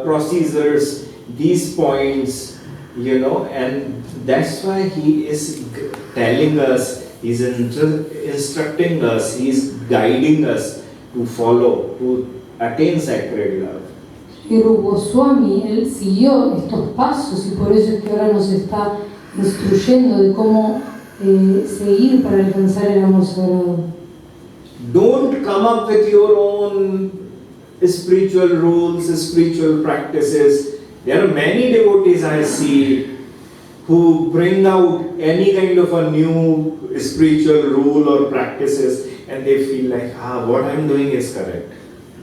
procedures these points, and that's why he is telling us, he's instructing us, he's guiding us to follow, to attain sacred love. Y Roop Goswami, él siguió estos pasos y por eso es que ahora nos está instruyendo de cómo seguir para alcanzar el amor sagrado. Don't come up with your own spiritual rules, spiritual practices. There are many devotees I see who bring out any kind of a new spiritual rule or practices and they feel like, what I'm doing is correct.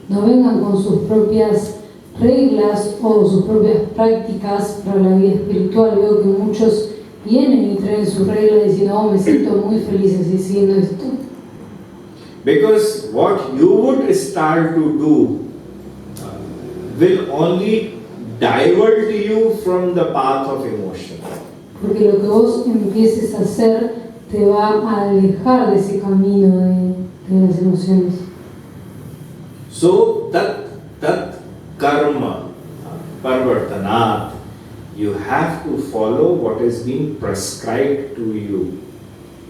No vengan con sus propias reglas o sus propias prácticas para la vida espiritual. Veo que muchos vienen y traen sus reglas diciendo, me siento muy feliz haciendo esto. Because what you would start to do will only divert you from the path of emotion. Porque lo que vos empieces a hacer te va a alejar de ese camino de las emociones. So that karma, parvartanat, you have to follow what is being prescribed to you.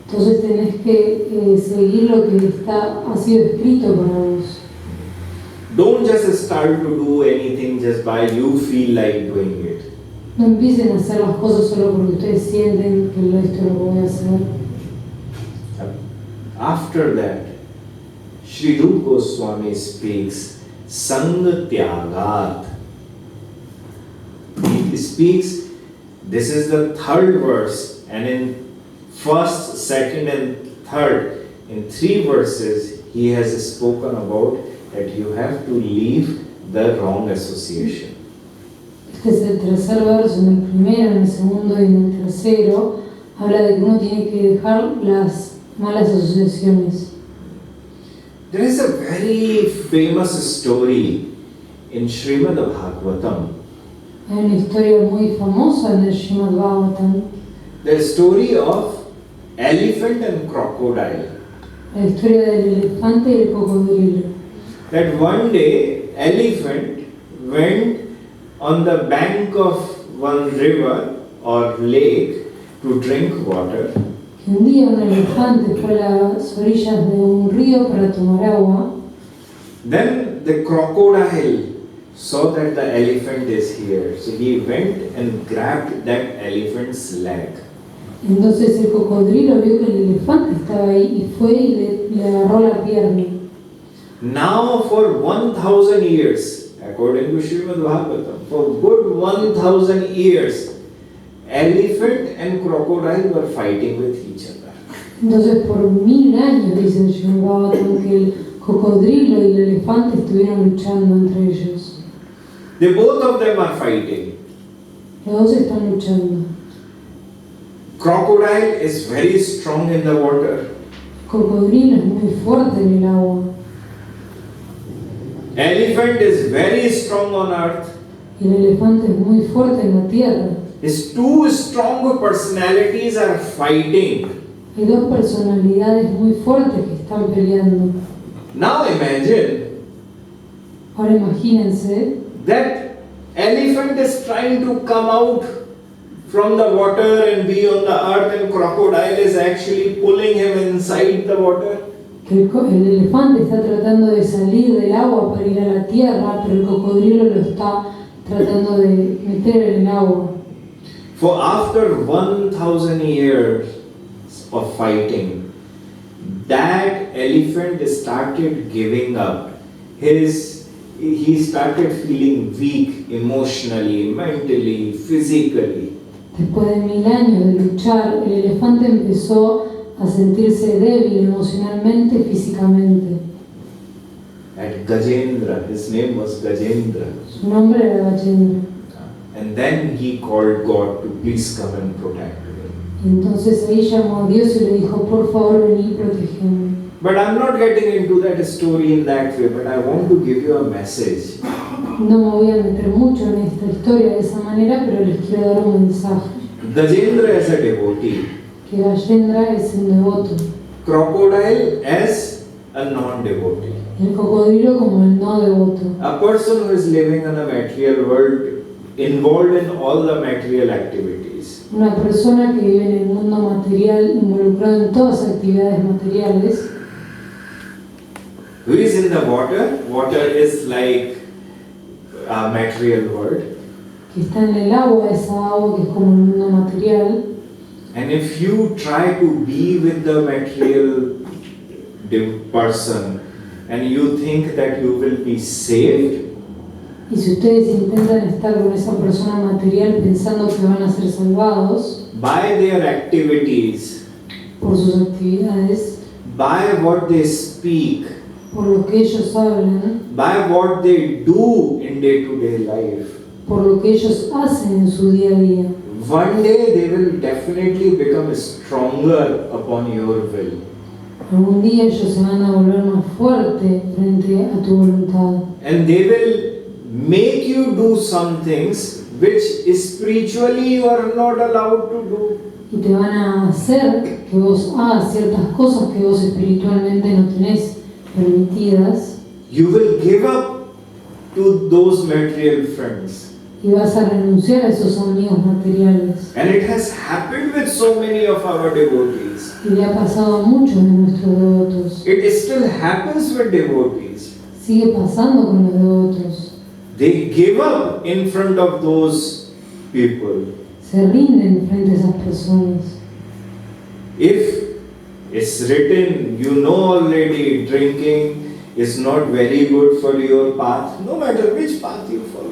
Entonces tenés que seguir lo que ha sido escrito para vos. Don't just start to do anything just by you feel like doing it. No empiecen a hacer las cosas solo porque ustedes sienten que esto lo voy a hacer. After that, Sri Roop Goswami speaks Sang Tyagat. He speaks, this is the third verse, and in first, second and third, in 3 verses, he has spoken about that you have to leave the wrong association. Este es el tercer verso, en el primero, en el segundo y en el tercero, habla de que uno tiene que dejar las malas asociaciones. There is a very famous story in Srimad Bhagavatam. Hay una historia muy famosa en el Srimad Bhagavatam, The story of elephant and crocodile. la historia del elefante y el cocodrilo. That one day, elephant went on the bank of one river or lake to drink water. Que un día un elefante fue a las orillas de un río para tomar agua. Then the crocodile saw that the elephant is here. So he went and grabbed that elephant's leg. Entonces el cocodrilo vio que el elefante estaba ahí y fue y le agarró la pierna. Now for 1,000 years, according to Srimad Bhagavatam, for good 1,000 years, elephant and crocodile were fighting with each other. Entonces por 1000 años, dice el Srimad Bhagavatam, que el cocodrilo y el elefante estuvieron luchando entre ellos. They both of them are fighting. Los dos están luchando. Crocodile is very strong in the water. El cocodrilo es muy fuerte en el agua. Elephant is very strong on earth. Y el elefante es muy fuerte en la tierra. His two strong personalities are fighting. Hay dos personalidades muy fuertes que están peleando. Now imagine Ahora imagínense that elephant is trying to come out from the water and be on the earth, and crocodile is actually pulling him inside the water. que el elefante está tratando de salir del agua para ir a la tierra, pero el cocodrilo lo está tratando de meter en el agua. For after 1,000 years of fighting, that elephant started giving up. He started feeling weak emotionally, mentally, physically. Después de 1000 años de luchar, el elefante empezó a sentirse débil emocionalmente, físicamente. At Gajendra, his name was Gajendra. Su nombre era Gajendra. And then he called God to please come and protect me. Entonces ahí llamó a Dios y le dijo, por favor, vení y protegeme. But I'm not getting into that story in that way, but I want to give you a message. No me voy a meter mucho en esta historia de esa manera, pero les quiero dar un mensaje. Gajendra as a devotee, Que Gajendra es un devoto, crocodile as a non-devotee. el cocodrilo como el no devoto. A person who is living in a material world involved in all the material activities. Una persona que vive en el mundo material, involucrado en todas las actividades materiales, Who is in the water? Water is like a material world. que está en el agua, esa agua que es como el mundo material, And if you try to be with the material person and you think that you will be saved, y si ustedes intentan estar con esa persona material pensando que van a ser salvados by their activities, por sus actividades, by what they speak, por lo que ellos hablan, by what they do in day-to-day life, por lo que ellos hacen en su día a día, one day they will definitely become stronger upon your will. algún día ellos se van a volver más fuerte frente a tu voluntad. And they will make you do some things which spiritually you are not allowed to do. Y te van a hacer que vos hagas ciertas cosas que vos espiritualmente no tenés permitidas, You will give up to those material friends. y vas a renunciar a esos amigos materiales. And it has happened with so many of our devotees. Y le ha pasado a muchos de nuestros devotos. It still happens with devotees. Sigue pasando con los devotos. They give up in front of those people. Se rinden frente a esas personas. If it's written, you know already drinking is not very good for your path, no matter which path you follow.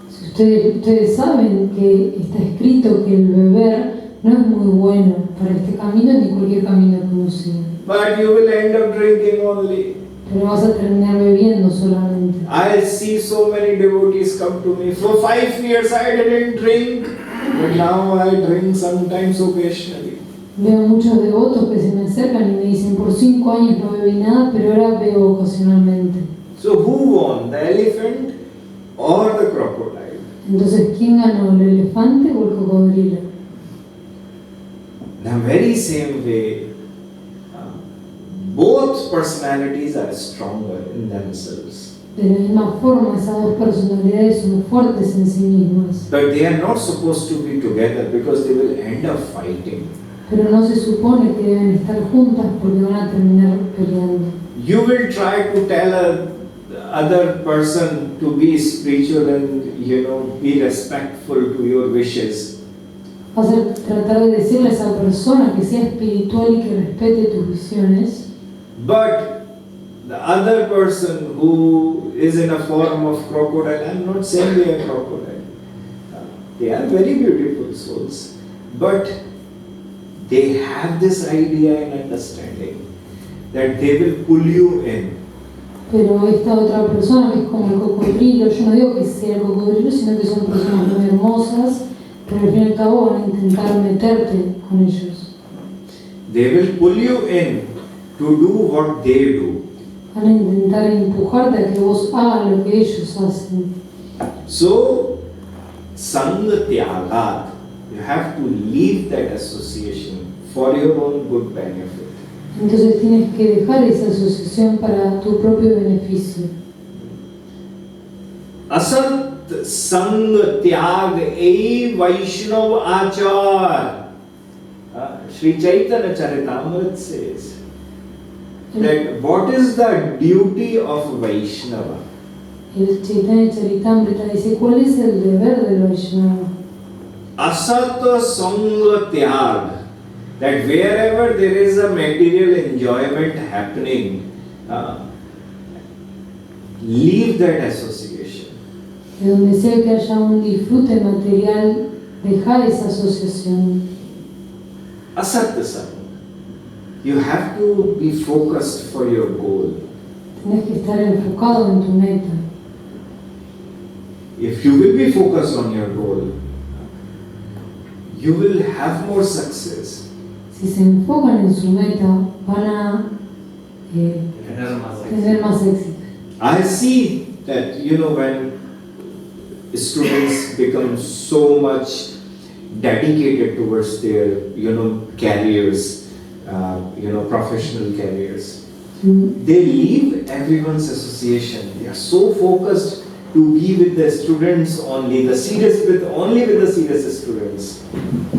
Si ustedes saben que está escrito que el beber no es muy bueno para este camino ni cualquier camino conocido. But you will end up drinking only. Pero vas a terminar bebiendo solamente. I see so many devotees come to me. For 5 years I didn't drink, but now I drink sometimes occasionally. Veo muchos devotos que se me acercan y me dicen, por 5 años no bebí nada, pero ahora bebo ocasionalmente. So who won, the elephant or the crocodile? Entonces, ¿quién ganó, el elefante o el cocodrilo? The very same way, both personalities are stronger in themselves. De la misma forma, esas dos personalidades son fuertes en sí mismas, But they are not supposed to be together because they will end up fighting. pero no se supone que deben estar juntas porque van a terminar peleando. You will try to tell a other person to be spiritual and be respectful to your wishes. Vas a tratar de decirle a esa persona que sea espiritual y que respete tus visiones, But the other person who is in a form of crocodile, I'm not saying they are crocodile. They are very beautiful souls. But they have this idea and understanding that they will pull you in. pero esta otra persona que es como el cocodrilo, yo no digo que sea el cocodrilo, sino que son personas muy hermosas, pero al fin y al cabo van a intentar meterte con ellos. They will pull you in to do what they do. Van a intentar empujarte a que vos hagas lo que ellos hacen. So, sang tyagat, you have to leave that association for your own good benefit. Entonces tienes que dejar esa asociación para tu propio beneficio. Asat sang tyag ei Vaishnav achar. Sri Chaitanya Charitamrita says that what is the duty of Vaishnava? El Chaitanya Charitamrita dice, ¿cuál es el deber del Vaishnava? Asat sang tyag. That wherever there is a material enjoyment happening, leave that association. De donde sea que haya un disfrute material, deja esa asociación. Asat sang. You have to be focused for your goal. Tienes que estar enfocado en tu meta. If you will be focused on your goal, you will have more success. Si se enfocan en su meta, van a tener más éxito. I see that, when students become so much dedicated towards their, careers, professional careers, they leave everyone's association. They are so focused to be with the students only, only with the serious students.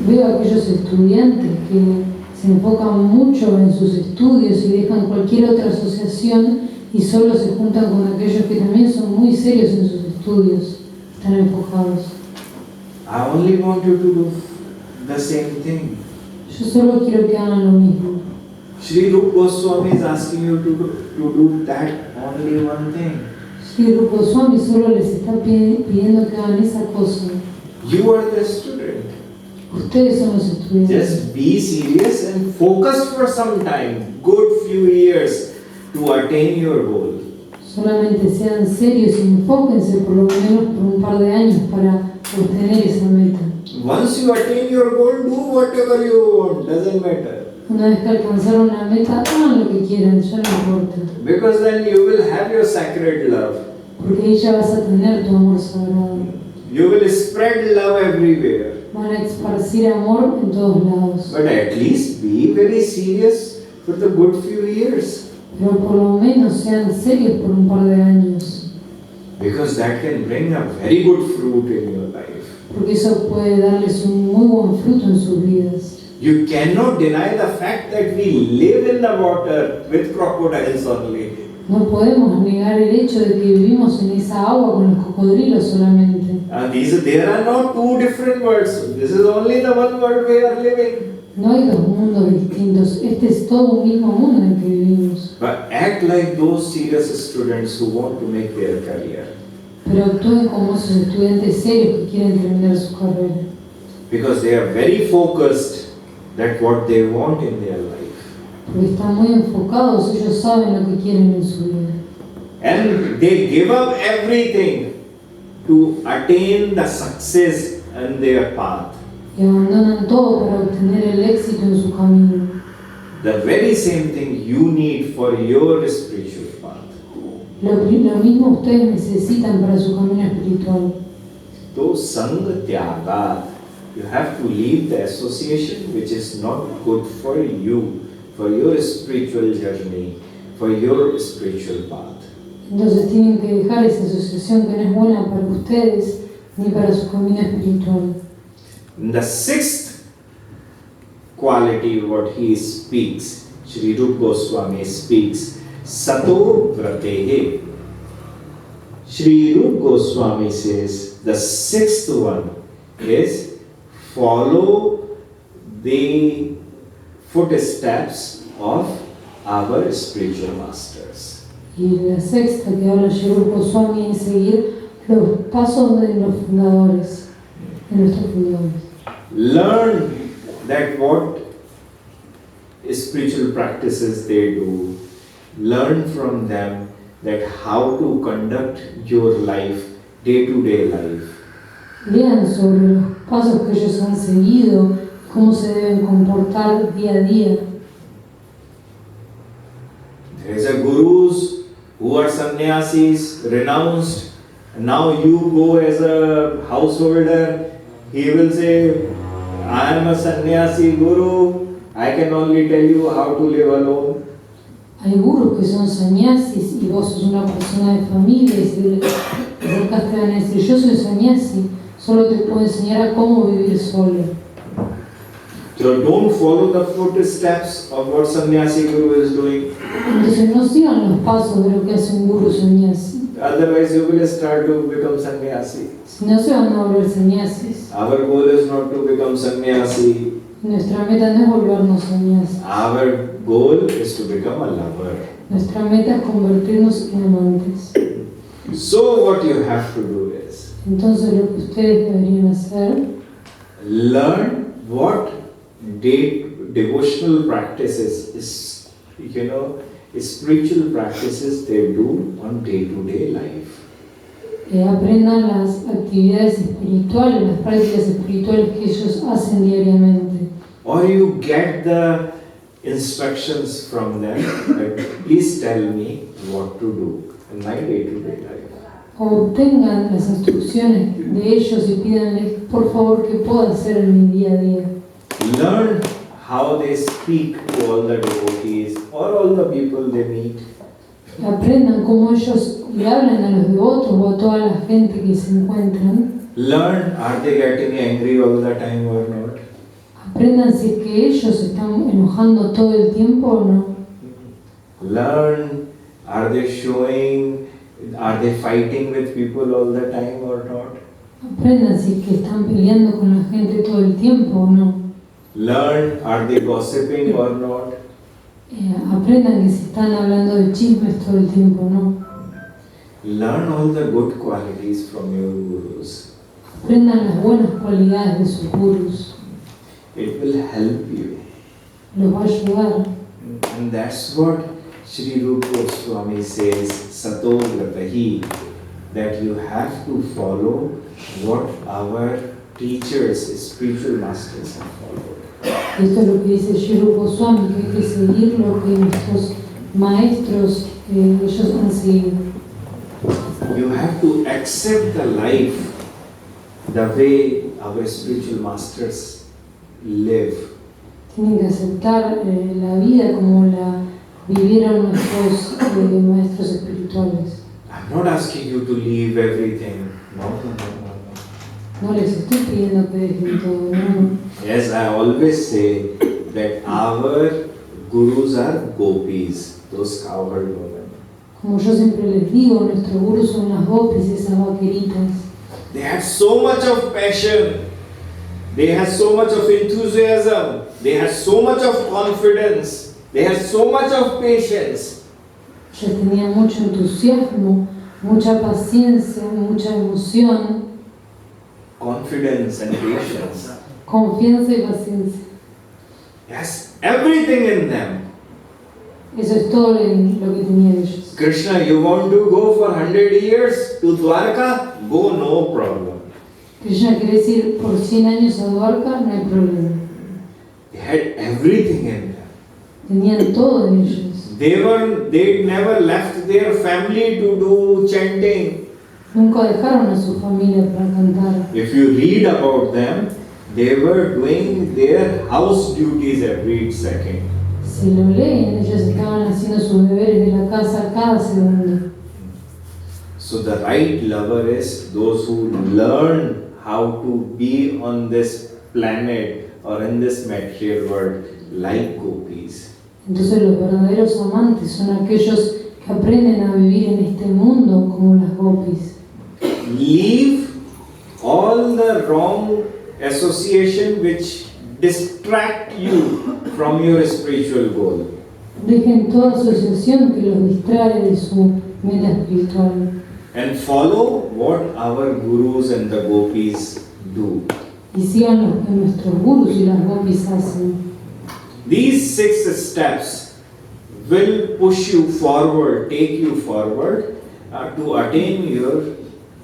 Veo a aquellos estudiantes que se enfocan mucho en sus estudios y dejan cualquier otra asociación y solo se juntan con aquellos que también son muy serios en sus estudios, están enfocados. I only want you to do the same thing. Yo solo quiero que hagan lo mismo. Shri Roop Goswami is asking you to do that only one thing. Shri Roop Goswami solo les está pidiendo que hagan esa cosa. You are the student. Ustedes son los estudiantes. Just be serious and focus for some time, good few years, to attain your goal. Solamente sean serios y enfóquense por lo menos por un par de años para obtener esa meta. Once you attain your goal, do whatever you want, doesn't matter. Una vez que alcanzaron la meta, hagan lo que quieran, ya no importa. Because then you will have your sacred love. Porque ahí ya vas a tener tu amor sagrado. You will spread love everywhere. Van a esparcir amor en todos lados. But at least be very serious for the good few years. Pero por lo menos sean serios por un par de años. Because that can bring a very good fruit in your life. Porque eso puede darles un muy buen fruto en sus vidas. You cannot deny the fact that we live in the water with crocodiles only. No podemos negar el hecho de que vivimos en esa agua con los cocodrilos solamente. There are not two different worlds. This is only the one world we are living. No hay dos mundos distintos. Este es todo un mismo mundo en el que vivimos. But act like those serious students who want to make their career. Pero actúen como esos estudiantes serios que quieren terminar su carrera. Because they are very focused that what they want in their life. Porque están muy enfocados, ellos saben lo que quieren en su vida. And they give up everything to attain the success in their path. Y abandonan todo para obtener el éxito en su camino. The very same thing you need for your spiritual path. Lo mismo ustedes necesitan para su camino espiritual. So sang tyaga, you have to leave the association which is not good for you, for your spiritual journey, for your spiritual path. Entonces tienen que dejar esa asociación que no es buena para ustedes ni para su camino espiritual. The sixth quality what he speaks, Shri Roop Goswami speaks, Sato Vratehe. Shri Roop Goswami says the sixth one is follow the footsteps of our spiritual masters. Y la sexta que habla Shri Roop Goswami es seguir los pasos de los fundadores, de nuestros fundadores. Learn that what spiritual practices they do. Learn from them that how to conduct your life, day-to-day life. Lean sobre los pasos que ellos han seguido, cómo se deben comportar día a día. There is a gurus who are sannyasis, renounced. Now you go as a householder, he will say, I am a sannyasi guru, I can only tell you how to live alone. Hay gurus que son sannyasis y vos sos una persona de familia y si le acercaste van a decir, yo soy sannyasi, solo te puedo enseñar a cómo vivir solo. So don't follow the footsteps of what sannyasi guru is doing. Entonces no sigan los pasos de lo que hace un guru sannyasi. Otherwise you will start to become sannyasi. Si no se van a volver sannyasis. Our goal is not to become sannyasi. Nuestra meta no es volvernos sannyasis. Our goal is to become a lover. Nuestra meta es convertirnos en amantes. So what you have to do is Entonces lo que ustedes deberían hacer, learn what devotional practices, spiritual practices they do on day-to-day life. aprendan las actividades espirituales, las prácticas espirituales que ellos hacen diariamente. Or you get the instructions from them, but please tell me what to do in my day-to-day life. O obtengan las instrucciones de ellos y pídanles, por favor, qué puedo hacer en mi día a día. Learn how they speak to all the devotees or all the people they meet. Aprendan cómo ellos y hablen a los devotos o a toda la gente que se encuentran. Learn, are they getting angry all the time or not? Aprendan si es que ellos se están enojando todo el tiempo o no. Learn, are they fighting with people all the time or not? Aprendan si es que están peleando con la gente todo el tiempo o no. Learn, are they gossiping or not? Aprendan que si están hablando de chismes todo el tiempo o no. Learn all the good qualities from your gurus. Aprendan las buenas cualidades de sus gurus. It will help you. Los va a ayudar. And that's what Shri Roop Goswami says, Sato Vratahi, that you have to follow what our teachers, spiritual masters have followed. Esto es lo que dice Shri Roop Goswami, que hay que seguir lo que nuestros maestros ellos han seguido. You have to accept the life the way our spiritual masters live. Tienen que aceptar la vida como la vivieron nuestros maestros espirituales. I'm not asking you to leave everything. No. No les estoy pidiendo que dejen todo, no. Yes, I always say that our gurus are gopis, those cowherd women. Como yo siempre les digo, nuestros gurus son las gopis, esas vaqueritas. They had so much of passion. They had so much of enthusiasm. They had so much of confidence. They had so much of patience. Ellos tenían mucho entusiasmo, mucha paciencia, mucha emoción. Confidence and patience. Confianza y paciencia. Yes, everything in them. Eso es todo lo que tenían ellos. Krishna, you want to go for 100 years to Dwarka? Go, no problem. Krishna quiere decir por 100 años a Dwarka, no hay problema. They had everything in them. Tenían todo en ellos. They never left their family to do chanting. Nunca dejaron a su familia para cantar. If you read about them, they were doing their house duties every second. Si lo leen, ellos estaban haciendo sus deberes de la casa cada segundo. So the right lover is those who learn how to be on this planet or in this material world like gopis. Entonces los verdaderos amantes son aquellos que aprenden a vivir en este mundo como las gopis. Leave all the wrong association which distract you from your spiritual goal. Dejen toda asociación que los distrae de su meta espiritual. And follow what our gurus and the gopis do. Y sigan lo que nuestros gurus y las gopis hacen. These 6 steps will push you forward, take you forward to attain your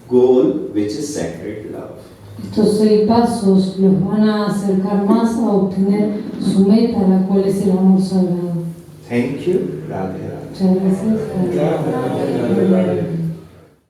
goal, which is sacred love. Estos 6 pasos los van a acercar más a obtener su meta, la cual es el amor sagrado. Thank you. Radhe Radhe. Muchas gracias.